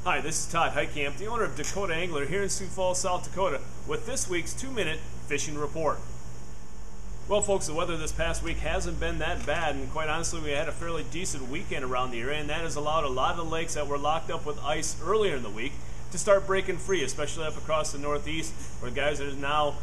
Hi, this is Todd Heitkamp, the owner of Dakota Angler here in Sioux Falls, South Dakota, with this week's 2-minute fishing report. Well, folks, the weather this past week hasn't been that bad, and quite honestly, we had a fairly decent weekend around the area, and that has allowed a lot of the lakes that were locked up with ice earlier in the week to start breaking free, especially up across the northeast, where guys are now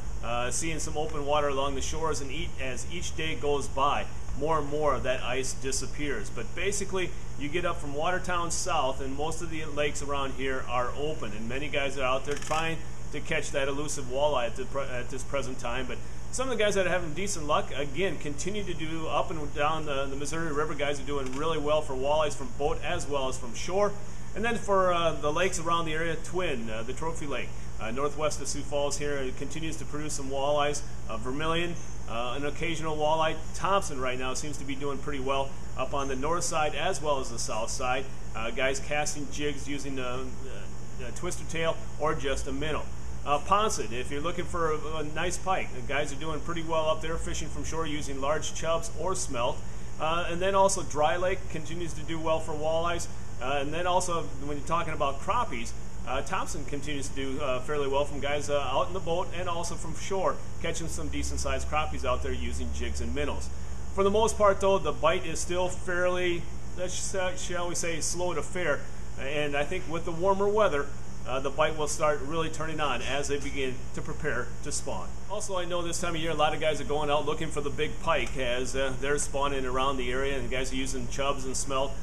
seeing some open water along the shores, and as each day goes by, more and more of that ice disappears. But basically, you get up from Watertown south, and most of the lakes around here are open, and many guys are out there trying to catch that elusive walleye at this present time. But some of the guys that are having decent luck, again, continue to do up and down the Missouri River. Guys are doing really well for walleyes from boat as well as from shore. And then for the lakes around the area, Twin, the Trophy Lake, northwest of Sioux Falls here, it continues to produce some walleyes, vermilion, an occasional walleye. Thompson right now seems to be doing pretty well up on the north side as well as the south side. Guys casting jigs using a twister tail or just a minnow. Ponset, if you're looking for a nice pike, the guys are doing pretty well up there fishing from shore using large chubs or smelt. And then also Dry Lake continues to do well for walleyes. And then also when you're talking about crappies, Thompson continues to do fairly well from guys out in the boat and also from shore, catching some decent sized crappies out there using jigs and minnows. For the most part though, the bite is still fairly, shall we say, slow to fare. And I think with the warmer weather, the bite will start really turning on as they begin to prepare to spawn. Also, I know this time of year a lot of guys are going out looking for the big pike as they're spawning around the area, and guys are using chubs and smelt.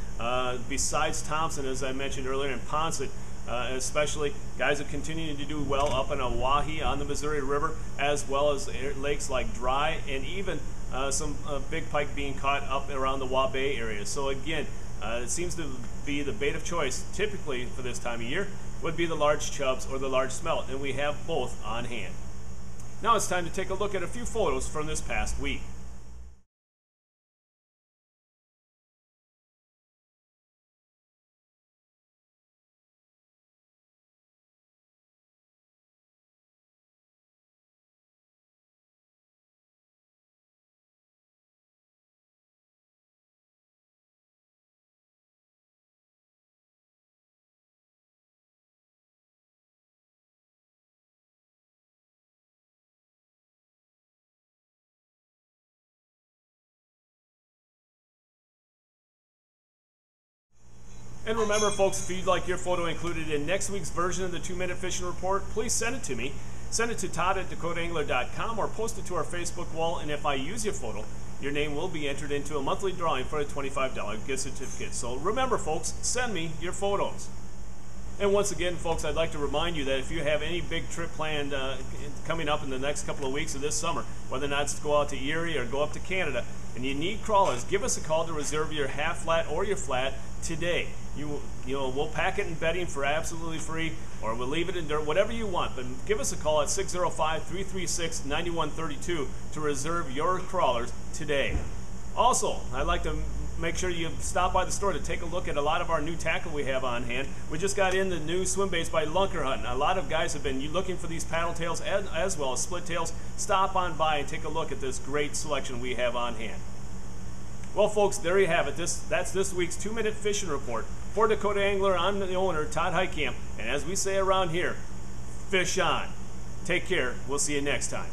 Besides Thompson, as I mentioned earlier, and Ponset, especially, guys are continuing to do well up in Oahe on the Missouri River, as well as lakes like Dry, and even some big pike being caught up around the Walleye area. So again, it seems to be the bait of choice typically for this time of year would be the large chubs or the large smelt, and we have both on hand. Now it's time to take a look at a few photos from this past week. And remember, folks, if you'd like your photo included in next week's version of the 2-minute fishing report, please send it to me. Send it to todd@dakotaangler.com or post it to our Facebook wall, and if I use your photo, your name will be entered into a monthly drawing for a $25 gift certificate. So remember, folks, send me your photos. And once again, folks, I'd like to remind you that if you have any big trip planned coming up in the next couple of weeks of this summer, whether or not it's to go out to Erie or go up to Canada, and you need crawlers, give us a call to reserve your half flat or your flat today. We'll pack it in bedding for absolutely free, or we'll leave it in dirt, whatever you want. But give us a call at 605-336-9132 to reserve your crawlers today. Also, I'd like to make sure you stop by the store to take a look at a lot of our new tackle we have on hand. We just got in the new swim baits by Lunkerhunt. A lot of guys have been looking for these paddle tails as well as split tails. Stop on by and take a look at this great selection we have on hand. Well, folks, there you have it. That's this week's 2-minute fishing report. For Dakota Angler, I'm the owner, Todd Heitkamp, and as we say around here, fish on. Take care. We'll see you next time.